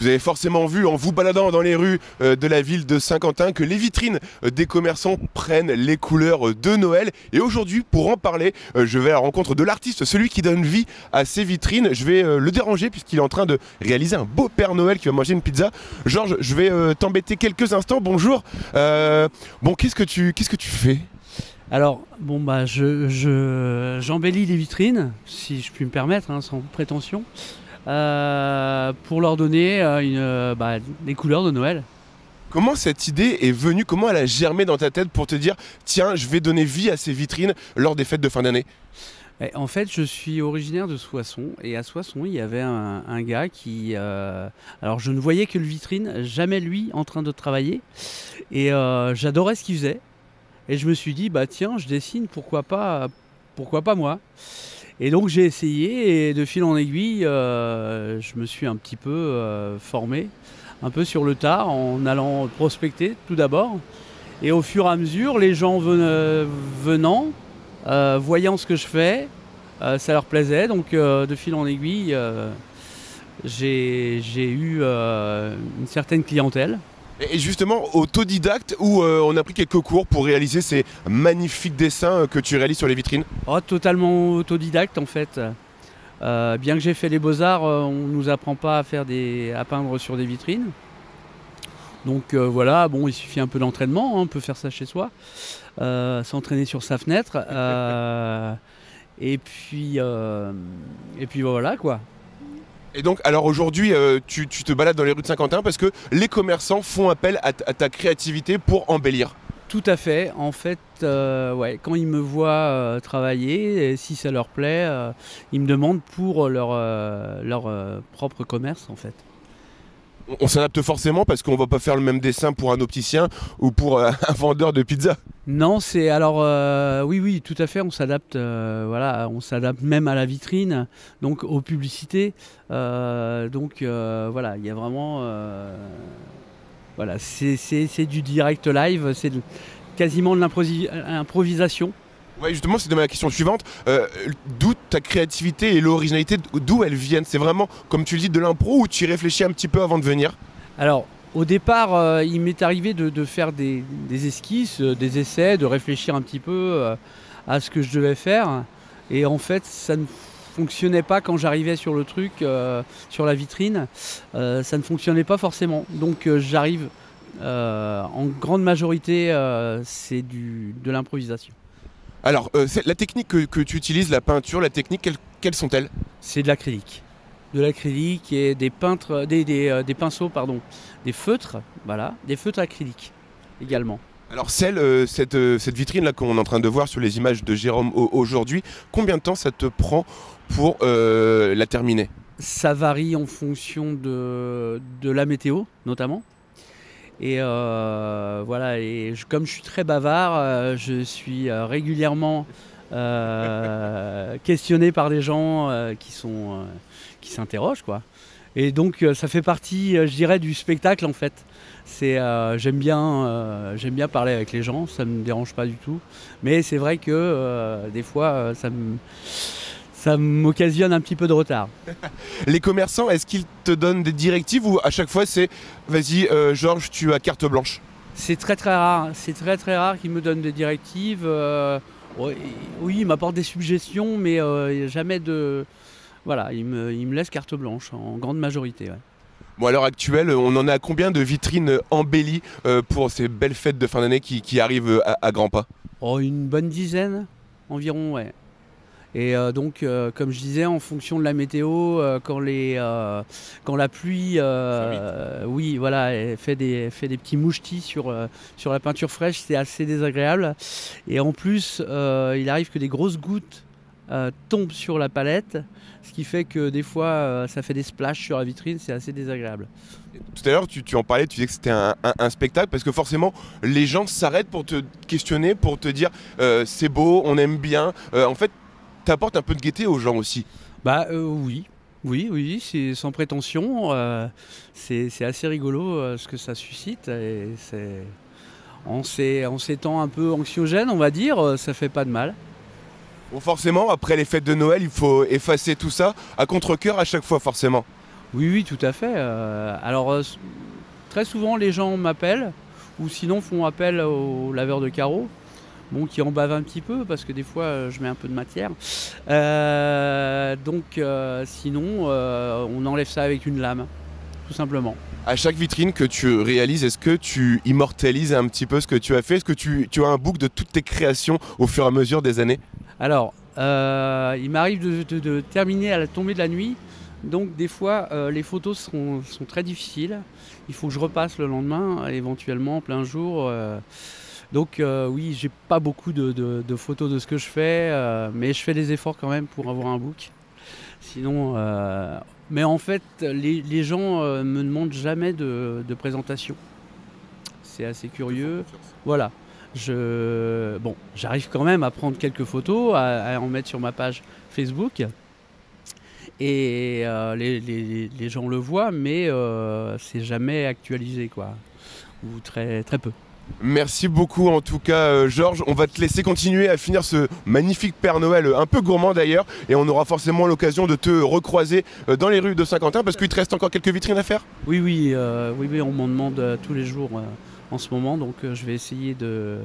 Vous avez forcément vu en vous baladant dans les rues de la ville de Saint-Quentin que les vitrines des commerçants prennent les couleurs de Noël. Et aujourd'hui, pour en parler, je vais à la rencontre de l'artiste, celui qui donne vie à ces vitrines. Je vais le déranger puisqu'il est en train de réaliser un beau Père Noël qui va manger une pizza. Georges, je vais t'embêter quelques instants. Bonjour. Bon, qu'est-ce que tu fais? Alors, bon bah j'embellis les vitrines, si je puis me permettre, hein, sans prétention, pour leur donner des couleurs de Noël. Comment cette idée est venue? Comment elle a germé dans ta tête pour te dire tiens, je vais donner vie à ces vitrines lors des fêtes de fin d'année? Et en fait, je suis originaire de Soissons, et à Soissons, il y avait un gars qui... alors, je ne voyais que le vitrine, jamais lui en train de travailler, et j'adorais ce qu'il faisait. Et je me suis dit, bah tiens, je dessine, pourquoi pas moi. Et donc j'ai essayé, et de fil en aiguille, je me suis un petit peu formé, un peu sur le tard, en allant prospecter tout d'abord. Et au fur et à mesure, les gens venant, voyant ce que je fais, ça leur plaisait. Donc de fil en aiguille, j'ai eu une certaine clientèle. Et justement, autodidacte ou on a pris quelques cours pour réaliser ces magnifiques dessins que tu réalises sur les vitrines? Oh, totalement autodidacte en fait. Bien que j'ai fait les beaux-arts, on ne nous apprend pas à peindre sur des vitrines. Donc voilà, bon, il suffit un peu d'entraînement, hein, on peut faire ça chez soi, s'entraîner sur sa fenêtre. Et puis voilà quoi. Et donc, alors aujourd'hui, tu te balades dans les rues de Saint-Quentin parce que les commerçants font appel à ta créativité pour embellir. Tout à fait. En fait, ouais, quand ils me voient travailler, et si ça leur plaît, ils me demandent pour leur propre commerce en fait. On s'adapte forcément parce qu'on va pas faire le même dessin pour un opticien ou pour un vendeur de pizza. Non, c'est alors oui, tout à fait. On s'adapte, voilà, on s'adapte même à la vitrine, donc aux publicités. Voilà, il y a vraiment, voilà, c'est du direct live, c'est quasiment de l'improvisation. Ouais, justement, c'était ma question suivante. D'où ta créativité et l'originalité, d'où elles viennent? C'est vraiment, comme tu le dis, de l'impro ou tu y réfléchis un petit peu avant de venir? Alors, au départ, il m'est arrivé de faire des esquisses, des essais, de réfléchir un petit peu à ce que je devais faire. Et en fait, ça ne fonctionnait pas quand j'arrivais sur le truc, sur la vitrine. Ça ne fonctionnait pas forcément. Donc j'arrive, en grande majorité, c'est de l'improvisation. Alors, la technique que tu utilises, la peinture, la technique, quelles sont-elles? C'est de l'acrylique. De l'acrylique et des pinceaux, pardon, des feutres, voilà, des feutres acryliques également. Alors cette vitrine-là qu'on est en train de voir sur les images de Jérôme aujourd'hui, combien de temps ça te prend pour la terminer? Ça varie en fonction de la météo, notamment. Et voilà, comme je suis très bavard, je suis régulièrement questionné par des gens qui s'interrogent, quoi. Et donc ça fait partie, je dirais, du spectacle en fait. J'aime bien parler avec les gens, ça ne me dérange pas du tout. Mais c'est vrai que des fois, ça m'occasionne un petit peu de retard. Les commerçants, est-ce qu'ils te donnent des directives ou à chaque fois c'est vas-y Georges, tu as carte blanche? C'est très rare, c'est très rare qu'ils me donnent des directives. Oui, ils m'apportent des suggestions, mais jamais de... Voilà, ils me laissent carte blanche en grande majorité. Ouais. Bon, à l'heure actuelle, on en a à combien de vitrines embellies pour ces belles fêtes de fin d'année qui arrivent à grands pas? Oh, une bonne dizaine environ, ouais. Et donc, comme je disais, en fonction de la météo, quand la pluie, oui, voilà, elle fait des petits mouchetis sur la peinture fraîche, c'est assez désagréable. Et en plus, il arrive que des grosses gouttes tombent sur la palette, ce qui fait que des fois, ça fait des splashes sur la vitrine, c'est assez désagréable. Tout à l'heure, tu en parlais, tu disais que c'était un spectacle, parce que forcément, les gens s'arrêtent pour te questionner, pour te dire c'est beau, on aime bien. En fait, t'apportes un peu de gaieté aux gens aussi. Bah oui, c'est sans prétention. C'est assez rigolo ce que ça suscite. Et en ces temps un peu anxiogènes, on va dire, ça fait pas de mal. Bon, forcément, après les fêtes de Noël, il faut effacer tout ça à contre-cœur à chaque fois, forcément. Oui, oui, tout à fait. Très souvent, les gens m'appellent ou sinon font appel au laveur de carreaux. Bon, qui en bave un petit peu parce que des fois je mets un peu de matière. Sinon, on enlève ça avec une lame, tout simplement. À chaque vitrine que tu réalises, est-ce que tu immortalises un petit peu ce que tu as fait? Est-ce que tu as un book de toutes tes créations au fur et à mesure des années? Alors, il m'arrive de terminer à la tombée de la nuit. Donc des fois, les photos sont très difficiles. Il faut que je repasse le lendemain, éventuellement, plein jour. Oui, j'ai pas beaucoup de photos de ce que je fais, mais je fais des efforts quand même pour avoir un book. Sinon, mais en fait, les gens me demandent jamais de présentation. C'est assez curieux. Voilà. J'arrive quand même à prendre quelques photos, à en mettre sur ma page Facebook. Et les gens le voient, mais c'est jamais actualisé, quoi. Ou très, très peu. Merci beaucoup en tout cas Georges, on va te laisser continuer à finir ce magnifique Père Noël, un peu gourmand d'ailleurs, et on aura forcément l'occasion de te recroiser dans les rues de Saint-Quentin parce qu'il te reste encore quelques vitrines à faire. Oui, on m'en demande tous les jours en ce moment, donc je vais essayer de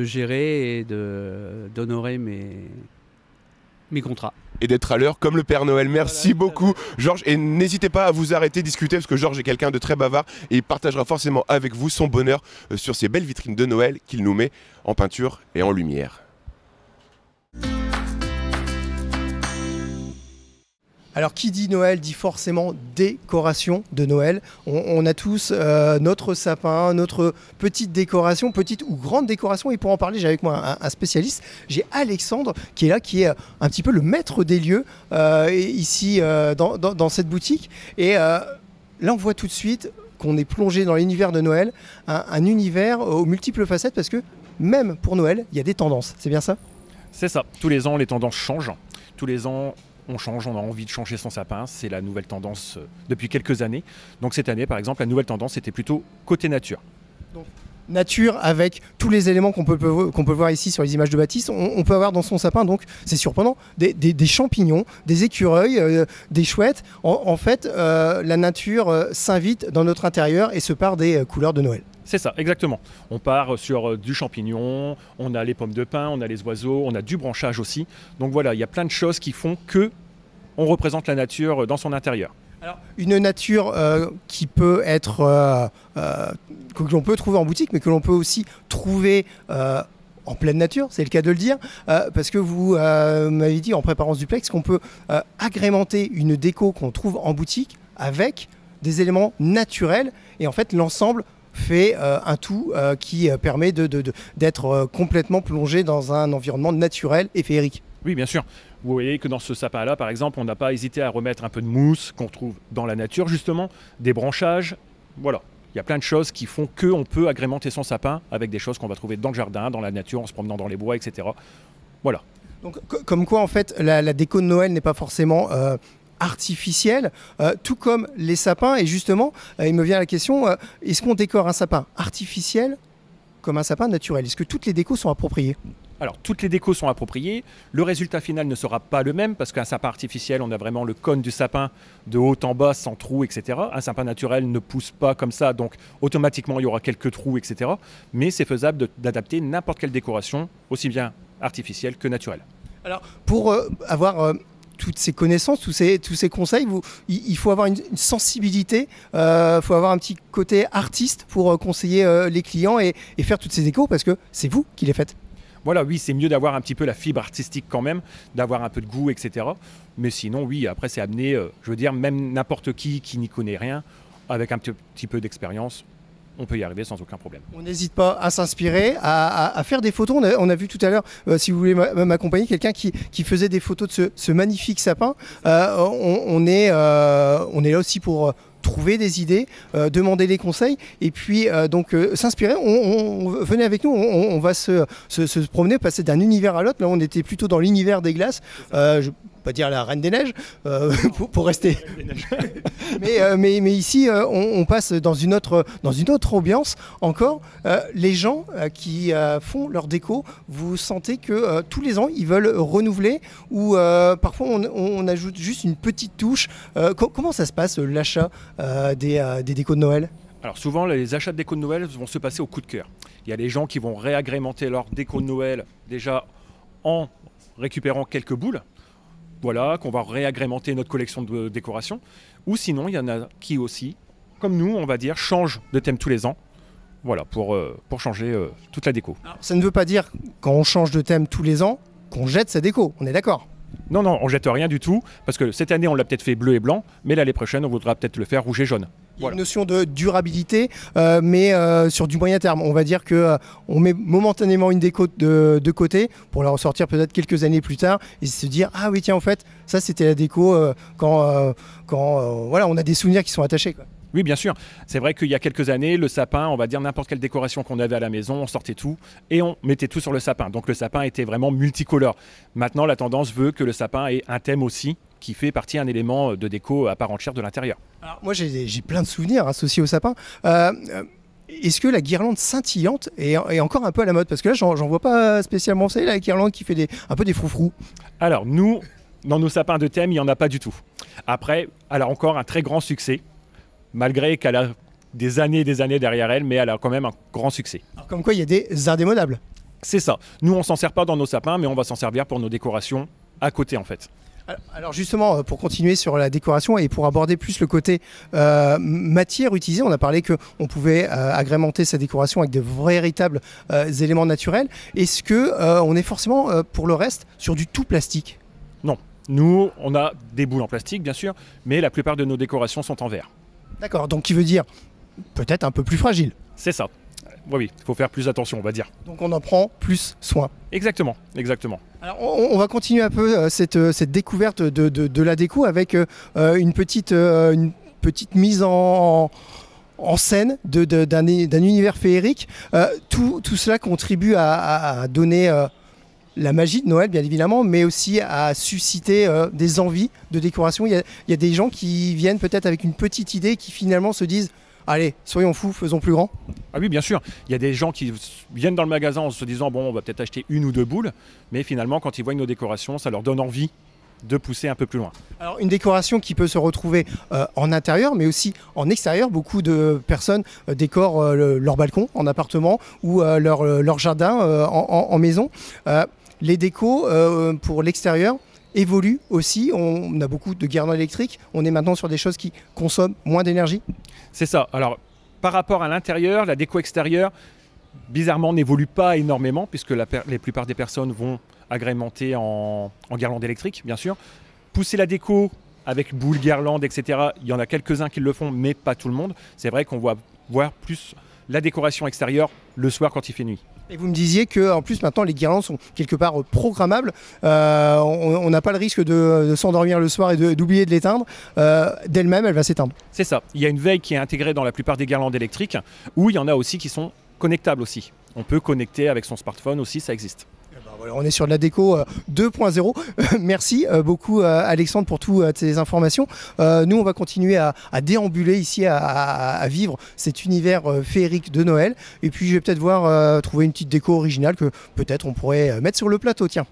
gérer et d'honorer mes contrats. Et d'être à l'heure comme le Père Noël. Merci beaucoup Georges, et n'hésitez pas à vous arrêter discuter parce que Georges est quelqu'un de très bavard et il partagera forcément avec vous son bonheur sur ces belles vitrines de Noël qu'il nous met en peinture et en lumière. Alors qui dit Noël dit forcément décoration de Noël. On a tous notre sapin, notre petite décoration, petite ou grande décoration. Et pour en parler, j'ai avec moi un spécialiste. J'ai Alexandre qui est là, qui est un petit peu le maître des lieux ici dans cette boutique. Et là, on voit tout de suite qu'on est plongé dans l'univers de Noël, un univers aux multiples facettes parce que même pour Noël, il y a des tendances. C'est bien ça? C'est ça. Tous les ans, les tendances changent. Tous les ans, on change, on a envie de changer son sapin, c'est la nouvelle tendance depuis quelques années. Donc cette année, par exemple, la nouvelle tendance était plutôt côté nature. Donc, nature avec tous les éléments qu'on peut voir ici sur les images de Baptiste, on peut avoir dans son sapin, donc c'est surprenant, des champignons, des écureuils, des chouettes. En fait, la nature s'invite dans notre intérieur et se part des couleurs de Noël. C'est ça, exactement. On part sur du champignon, on a les pommes de pin, on a les oiseaux, on a du branchage aussi. Donc voilà, il y a plein de choses qui font que on représente la nature dans son intérieur. Alors, une nature qui peut être que l'on peut trouver en boutique, mais que l'on peut aussi trouver en pleine nature, c'est le cas de le dire, parce que vous m'avez dit en préparant ce duplex qu'on peut agrémenter une déco qu'on trouve en boutique avec des éléments naturels, et en fait l'ensemble fait un tout qui permet d'être complètement plongé dans un environnement naturel et féerique. Oui, bien sûr. Vous voyez que dans ce sapin-là, par exemple, on n'a pas hésité à remettre un peu de mousse qu'on trouve dans la nature, justement, des branchages. Voilà. Il y a plein de choses qui font qu'on peut agrémenter son sapin avec des choses qu'on va trouver dans le jardin, dans la nature, en se promenant dans les bois, etc. Voilà. Donc, comme quoi, en fait, la déco de Noël n'est pas forcément artificielle, tout comme les sapins. Et justement, il me vient la question, est-ce qu'on décore un sapin artificiel comme un sapin naturel? Est-ce que toutes les décos sont appropriées? Alors, toutes les décos sont appropriées. Le résultat final ne sera pas le même parce qu'un sapin artificiel, on a vraiment le cône du sapin de haut en bas, sans trous, etc. Un sapin naturel ne pousse pas comme ça, donc automatiquement, il y aura quelques trous, etc. Mais c'est faisable d'adapter n'importe quelle décoration, aussi bien artificielle que naturelle. Alors, pour avoir toutes ces connaissances, tous ces conseils, il faut avoir une sensibilité, il faut avoir un petit côté artiste pour conseiller les clients et faire toutes ces décos parce que c'est vous qui les faites. Voilà, oui, c'est mieux d'avoir un petit peu la fibre artistique quand même, d'avoir un peu de goût, etc. Mais sinon, oui, après, c'est amené, je veux dire, même n'importe qui n'y connaît rien, avec un petit peu d'expérience, on peut y arriver sans aucun problème. On n'hésite pas à s'inspirer, à faire des photos. On a vu tout à l'heure, si vous voulez m'accompagner, quelqu'un qui faisait des photos de ce magnifique sapin. On est là aussi pour trouver des idées, demander des conseils et puis s'inspirer. Venez avec nous, on va se promener, passer d'un univers à l'autre. Là, on était plutôt dans l'univers des glaces. pas dire la Reine des Neiges, pour rester. mais ici, on passe dans une autre ambiance encore. Les gens qui font leur déco, vous sentez que tous les ans, ils veulent renouveler ou parfois on ajoute juste une petite touche. Comment ça se passe, l'achat des décos de Noël ? Alors souvent, les achats de déco de Noël vont se passer au coup de cœur. Il y a des gens qui vont réagrémenter leur déco de Noël déjà en récupérant quelques boules. Voilà, qu'on va réagrémenter notre collection de décoration. Ou sinon, il y en a qui aussi, comme nous, on va dire, changent de thème tous les ans. Voilà, pour changer toute la déco. Alors, ça ne veut pas dire, quand on change de thème tous les ans, qu'on jette sa déco, on est d'accord ? Non, on jette rien du tout, parce que cette année, on l'a peut-être fait bleu et blanc, mais l'année prochaine, on voudra peut-être le faire rouge et jaune. Il y a une notion de durabilité, mais sur du moyen terme. On va dire qu'on met momentanément une déco de côté pour la ressortir peut-être quelques années plus tard et se dire ah oui tiens en fait ça c'était la déco quand voilà on a des souvenirs qui sont attachés quoi. Oui, bien sûr. C'est vrai qu'il y a quelques années, le sapin, on va dire n'importe quelle décoration qu'on avait à la maison, on sortait tout et on mettait tout sur le sapin. Donc le sapin était vraiment multicolore. Maintenant, la tendance veut que le sapin ait un thème aussi qui fait partie d'un élément de déco à part entière de l'intérieur. Alors moi j'ai plein de souvenirs associés au sapin. Est-ce que la guirlande scintillante est encore un peu à la mode ? Parce que là j'en vois pas spécialement. Vous savez la guirlande qui fait un peu des froufrous. Alors nous, dans nos sapins de thème, il n'y en a pas du tout. Après, elle a encore un très grand succès. Malgré qu'elle a des années derrière elle, mais elle a quand même un grand succès. Alors comme quoi il y a des indémodables. C'est ça. Nous, on s'en sert pas dans nos sapins, mais on va s'en servir pour nos décorations à côté en fait. Alors justement, pour continuer sur la décoration et pour aborder plus le côté matière utilisée, on a parlé qu'on pouvait agrémenter sa décoration avec de véritables éléments naturels. Est-ce qu'on est forcément pour le reste sur du tout plastique ? Non. Nous, on a des boules en plastique, bien sûr, mais la plupart de nos décorations sont en verre. D'accord, donc qui veut dire peut-être un peu plus fragile. C'est ça. Oui, il faut faire plus attention, on va dire. Donc on en prend plus soin. Exactement. Alors on va continuer un peu cette découverte de la déco avec une petite mise en scène d'un univers féerique. Tout cela contribue à donner la magie de Noël, bien évidemment, mais aussi à susciter des envies de décoration. Il y a des gens qui viennent peut-être avec une petite idée qui finalement se disent « Allez, soyons fous, faisons plus grand ». Ah oui, bien sûr. Il y a des gens qui viennent dans le magasin en se disant « Bon, on va peut-être acheter une ou deux boules », mais finalement, quand ils voient nos décorations, ça leur donne envie de pousser un peu plus loin. Alors une décoration qui peut se retrouver en intérieur mais aussi en extérieur. Beaucoup de personnes décorent leur balcon en appartement ou leur jardin en maison. Les décos pour l'extérieur évoluent aussi. On a beaucoup de guirlandes électriques. On est maintenant sur des choses qui consomment moins d'énergie. C'est ça. Alors par rapport à l'intérieur, la déco extérieure, bizarrement, n'évolue pas énormément puisque la plupart des personnes vont agrémenter en guirlande électrique, bien sûr. Pousser la déco avec boules, guirlandes, etc. Il y en a quelques-uns qui le font, mais pas tout le monde. C'est vrai qu'on va voir plus la décoration extérieure le soir quand il fait nuit. Et vous me disiez qu'en plus maintenant les guirlandes sont quelque part programmables. On n'a pas le risque de s'endormir le soir et d'oublier de l'éteindre. D'elle-même, elle va s'éteindre. C'est ça. Il y a une veille qui est intégrée dans la plupart des guirlandes électriques, où il y en a aussi qui sont connectables aussi. On peut connecter avec son smartphone aussi, ça existe. Voilà, on est sur de la déco 2.0. Merci beaucoup Alexandre pour toutes ces informations. Nous on va continuer à déambuler ici, à vivre cet univers féerique de Noël. Et puis je vais peut-être trouver une petite déco originale que peut-être on pourrait mettre sur le plateau. Tiens.